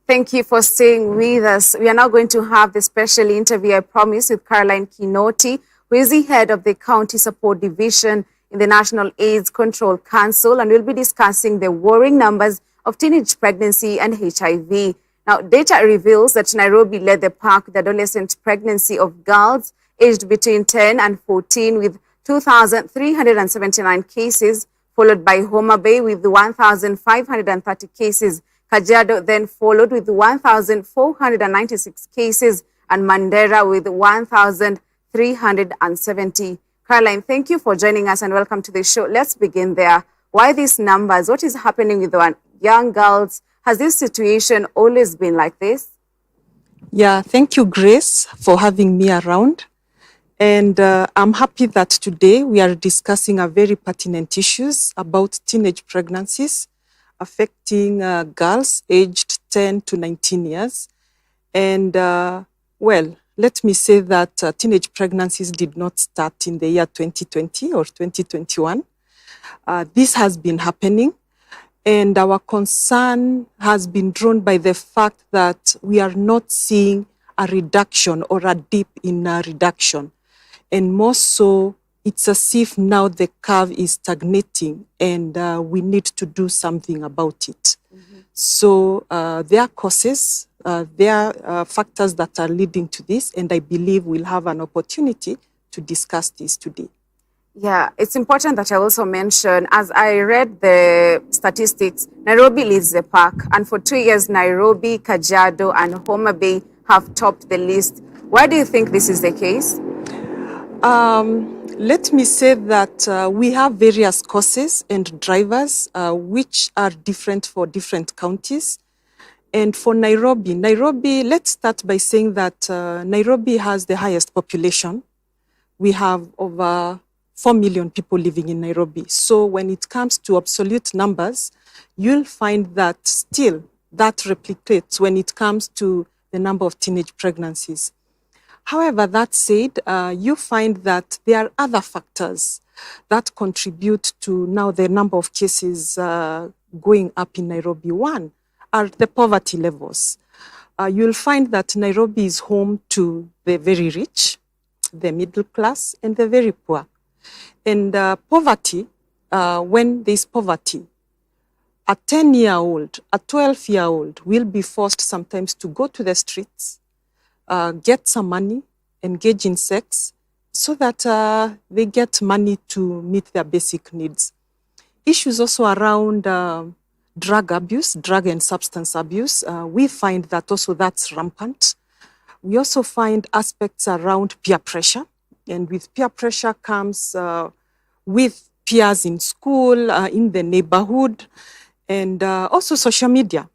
Thank you for staying with us. We are now going to have the special interview, I promise, with Caroline KINOTI, who is the head of the County Support Division in the National AIDS Control Council, and we'll be discussing the worrying numbers of teenage pregnancy and HIV. Now, data reveals that Nairobi led the pack with adolescent pregnancy of girls aged between 10 and 14 with 2,379 cases, followed by HOMABAY with 1,530 cases. KAJIADO then followed with 1,496 cases and MANDERA with 1,370. Caroline, thank you for joining us and welcome to the show. Let's begin there. Why these numbers? What is happening with the young girls? Has this situation always been like this? Yeah, thank you, Grace, for having me around. And I'm happy that today we are discussing a very pertinent issues about teenage pregnancies affecting girls aged 10 to 19 years. And well, let me say that teenage pregnancies did not start in the year 2020 or 2021. This has been happening. And our concern has been drawn by the fact that we are not seeing a reduction or a dip in a reduction. And more so, it's as if now the curve is stagnating and we need to do something about it. So there are causes, there are factors that are leading to this, and I believe we'll have an opportunity to discuss this today. Yeah, it's important that I also mention, as I read the statistics, Nairobi leads the pack. And for 2 years, Nairobi, KAJIADO, and HOMABAY have topped the list. Why do you think this is the case? Let me say that we have various causes and drivers which are different for different counties. And for Nairobi, let's start by saying that Nairobi has the highest population. We have over 4 million people living in Nairobi. So when it comes to absolute numbers, you'll find that still that replicates when it comes to the number of teenage pregnancies. However, that said, you find that there are other factors that contribute to now the number of cases going up in Nairobi. One are the poverty levels. You'll find that Nairobi is home to the very rich, the middle class, and the very poor. And poverty, when there's poverty, a 10-year-old, a 12-year-old will be forced sometimes to go to the streets, get some money, engage in sex, so that they get money to meet their basic needs. Issues also around drug abuse, drug and substance abuse, we find that also that's rampant. We also find aspects around peer pressure, and with peer pressure comes with peers in school, in the neighborhood, and also social media.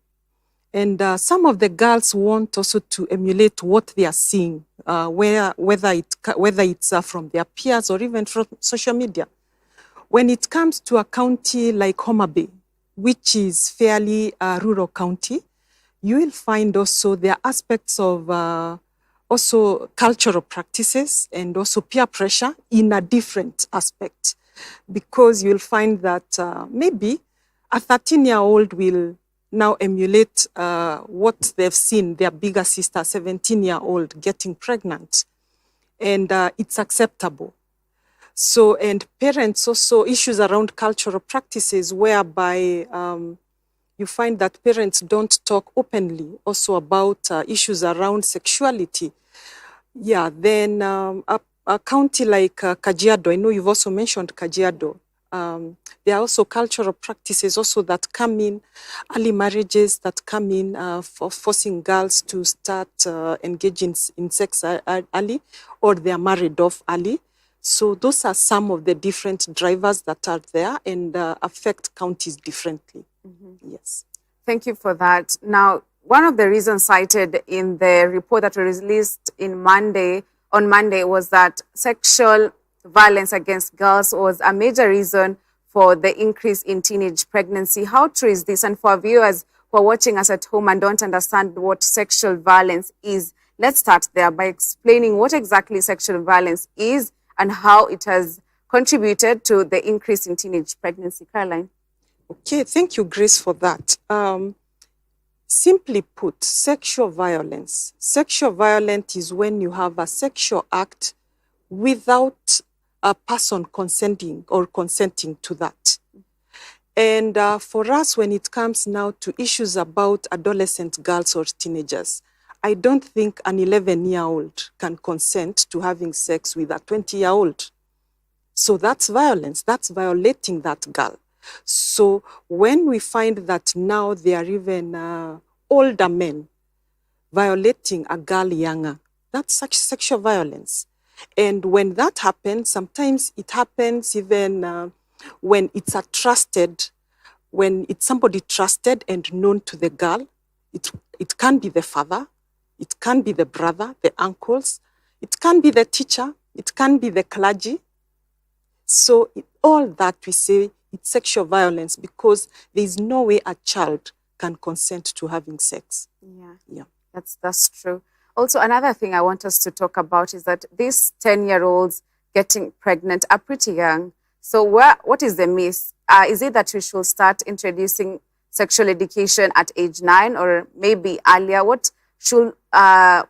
And some of the girls want also to emulate what they are seeing, whether it's from their peers or even from social media. When it comes to a county like HOMABAY, which is fairly a rural county, you will find also there are aspects of also cultural practices and also peer pressure in a different aspect. Because you'll find that maybe a 13-year-old will now emulate what they've seen their bigger sister, 17-year-old, getting pregnant. And it's acceptable. So, and parents also, issues around cultural practices whereby you find that parents don't talk openly also about issues around sexuality. Yeah, then a county like KAJIADO, I know you've also mentioned KAJIADO. There are also cultural practices also that come in, early marriages that come in for forcing girls to start engaging in sex early, or they are married off early. So those are some of the different drivers that are there and affect counties differently. Yes. Thank you for that. Now, one of the reasons cited in the report that was released on Monday was that sexual violence against girls was a major reason for the increase in teenage pregnancy. How true is this? And for viewers who are watching us at home and don't understand what sexual violence is, let's start there by explaining what exactly sexual violence is and how it has contributed to the increase in teenage pregnancy. Caroline. Okay, thank you, Grace, for that. Simply put, sexual violence. Sexual violence is when you have a sexual act without a person consenting to that. And for us, when it comes now to issues about adolescent girls or teenagers, I don't think an 11-year-old can consent to having sex with a 20-year-old. So that's violence. That's violating that girl. So when we find that now there are even older men violating a girl younger, that's such sexual violence. And when that happens, sometimes it happens even when it's when it's somebody trusted and known to the girl. It can be the father, it can be the brother, the uncles, it can be the teacher, it can be the clergy. So all that we say, it's sexual violence because there is no way a child can consent to having sex. Yeah. That's true. Also, another thing I want us to talk about is that these 10-year-olds getting pregnant are pretty young. So what is the myth? Is it that we should start introducing sexual education at age 9 or maybe earlier? What should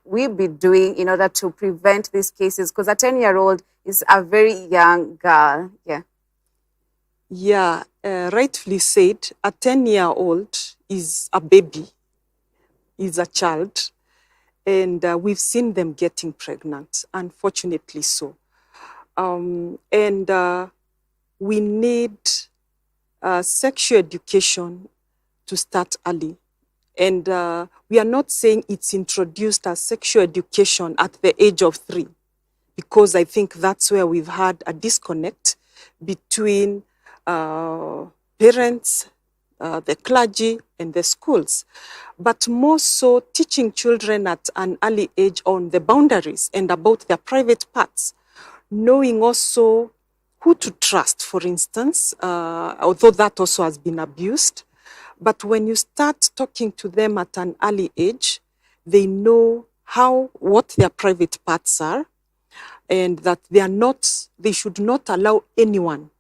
we be doing in order to prevent these cases? Because a 10-year-old is a very young girl. Yeah, rightfully said, a 10-year-old is a baby, is a child, and we've seen them getting pregnant, unfortunately so. We need sexual education to start early. And we are not saying it's introduced as sexual education at the age of 3, because I think that's where we've had a disconnect between parents, the clergy, and the schools. But more so teaching children at an early age on the boundaries and about their private parts, knowing also who to trust, for instance, although that also has been abused. But when you start talking to them at an early age, they know what their private parts are, and that they should not allow anyone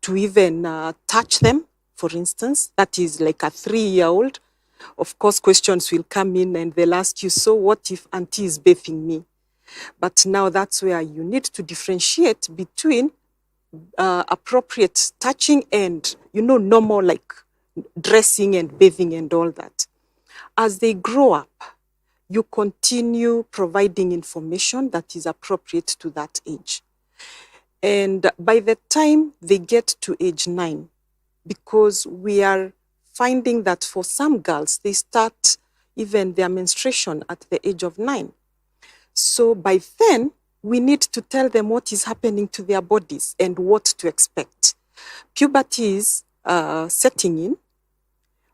to even touch them, for instance. That is like a 3-year-old. Of course, questions will come in and they'll ask you, so what if auntie is bathing me? But now that's where you need to differentiate between appropriate touching and, normal like dressing and bathing and all that. As they grow up, you continue providing information that is appropriate to that age. And by the time they get to age 9, because we are finding that for some girls, they start even their menstruation at the age of 9. So by then, we need to tell them what is happening to their bodies and what to expect. Puberty is setting in,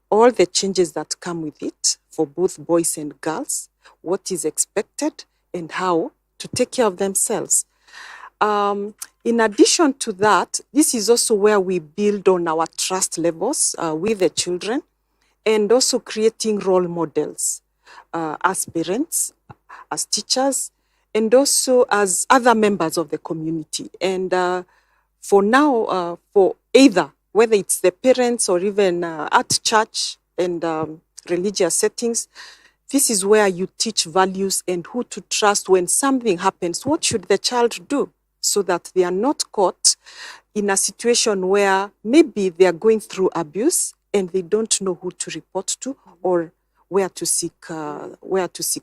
all the changes that come with it for both boys and girls, what is expected, and how to take care of themselves. In addition to that, this is also where we build on our trust levels with the children, and also creating role models as parents, as teachers, and also as other members of the community. And for now, for either, whether it's the parents or even at church and religious settings, this is where you teach values and who to trust when something happens. What should the child do so that they are not caught in a situation where maybe they are going through abuse and they don't know who to report to or where to seek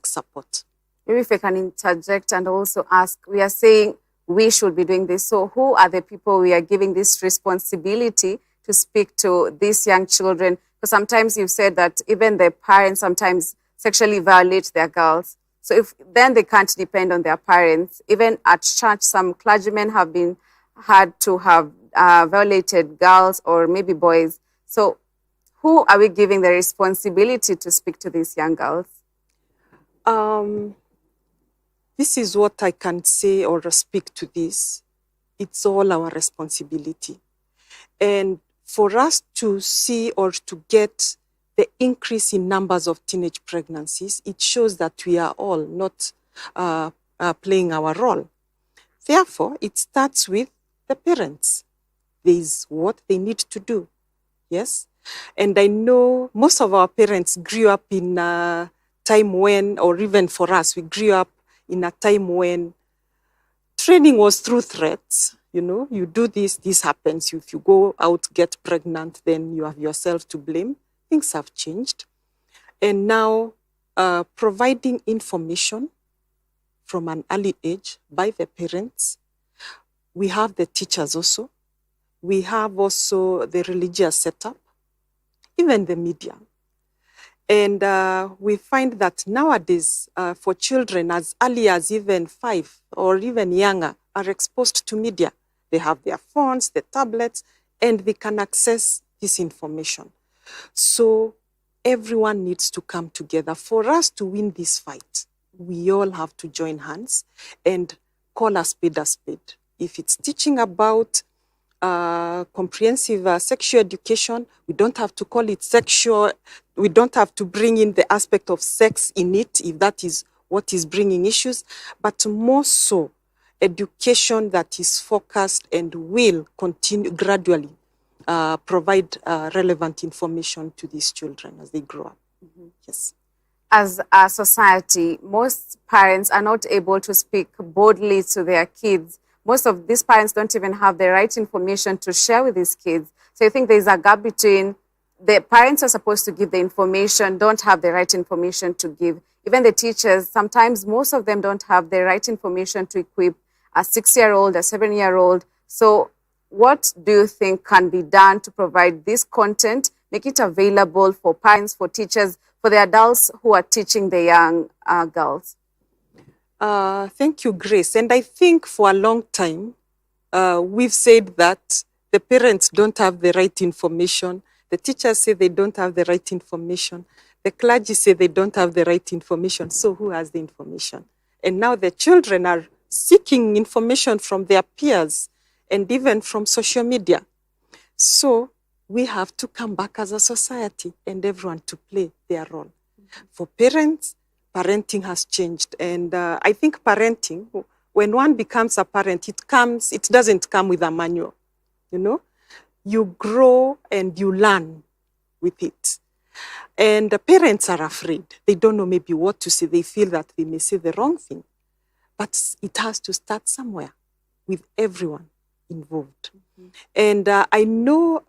support. Maybe if I can interject and also ask, we are saying we should be doing this. So who are the people we are giving this responsibility to speak to these young children? Because sometimes you've said that even the parents sometimes sexually violate their girls. So if then they can't depend on their parents. Even at church, some clergymen have been had to have violated girls or maybe boys. So who are we giving the responsibility to speak to these young girls? This is what I can say or speak to this. It's all our responsibility. And for us to see or to get the increase in numbers of teenage pregnancies, it shows that we are all not playing our role. Therefore, it starts with the parents. There is what they need to do. Yes? And I know most of our parents grew up in a time when, or even for us, we grew up in a time when training was through threats. You know, you do this, this happens. If you go out, get pregnant, then you have yourself to blame. Things have changed. And now providing information from an early age by the parents. We have the teachers also. We have also the religious setup, even the media. And we find that nowadays, for children as early as even 5 or even younger are exposed to media. They have their phones, the tablets, and they can access this information. So everyone needs to come together. For us to win this fight, we all have to join hands and call a spade a spade. If it's teaching about comprehensive sexual education, we don't have to call it sexual. We don't have to bring in the aspect of sex in it, if that is what is bringing issues, but more so education that is focused and will continue gradually provide relevant information to these children as they grow up. Mm-hmm. Yes. As a society, most parents are not able to speak boldly to their kids. Most of these parents don't even have the right information to share with these kids. So I think there's a gap between the parents are supposed to give the information, don't have the right information to give. Even the teachers, sometimes most of them don't have the right information to equip a 6-year-old, a 7-year-old. So what do you think can be done to provide this content, make it available for parents, for teachers, for the adults who are teaching the young girls? Thank you, Grace. And I think for a long time, we've said that the parents don't have the right information. The teachers say they don't have the right information. The clergy say they don't have the right information. So who has the information? And now the children are seeking information from their peers and even from social media. So we have to come back as a society and everyone to play their role. Mm-hmm. For parents, parenting has changed. And I think parenting, when one becomes a parent, it doesn't come with a manual, you know? You grow and you learn with it. And the parents are afraid. They don't know maybe what to say. They feel that they may say the wrong thing. But it has to start somewhere with everyone involved. Mm-hmm. And I know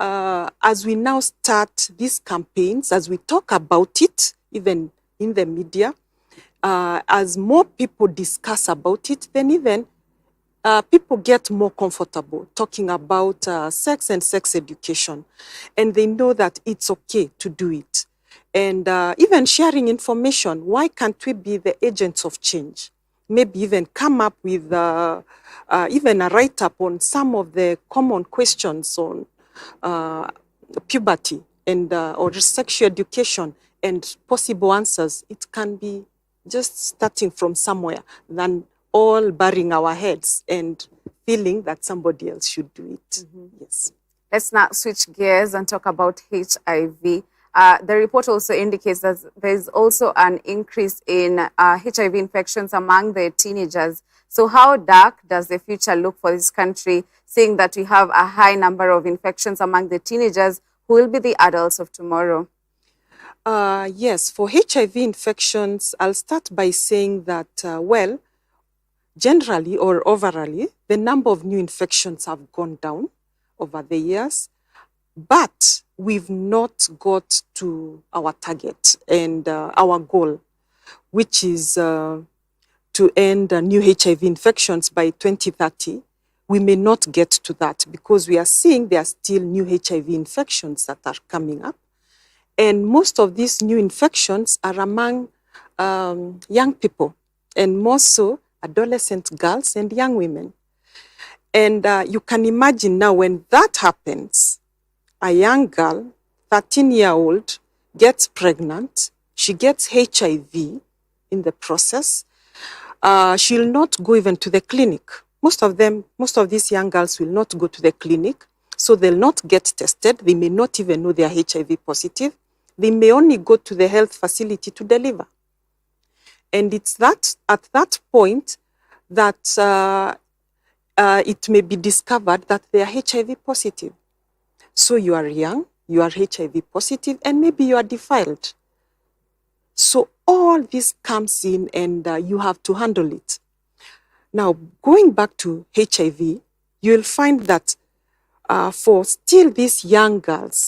as we now start these campaigns, as we talk about it, even in the media, as more people discuss about it, then even people get more comfortable talking about sex and sex education. And they know that it's okay to do it. And even sharing information, why can't we be the agents of change? Maybe even come up with even a write-up on some of the common questions on puberty and or sexual education and possible answers. It can be just starting from somewhere than all burying our heads and feeling that somebody else should do it. Mm-hmm. Yes. Let's now switch gears and talk about HIV. The report also indicates that there's also an increase in HIV infections among the teenagers. So how dark does the future look for this country, seeing that we have a high number of infections among the teenagers who will be the adults of tomorrow? Yes, for HIV infections, I'll start by saying that, well, generally or overall, the number of new infections have gone down over the years, but we've not got to our target and our goal, which is to end new HIV infections by 2030. We may not get to that because we are seeing there are still new HIV infections that are coming up. And most of these new infections are among young people, and more so adolescent girls and young women. And you can imagine now when that happens, a young girl, 13-year-old, gets pregnant, she gets HIV in the process, she'll not go even to the clinic. Most of these young girls will not go to the clinic, so they'll not get tested. They may not even know they are HIV positive. They may only go to the health facility to deliver. And it's that at that point that it may be discovered that they are HIV positive. So you are young, you are HIV positive, and maybe you are defiled. So all this comes in, and you have to handle it. Now, going back to HIV, you'll find that for still these young girls,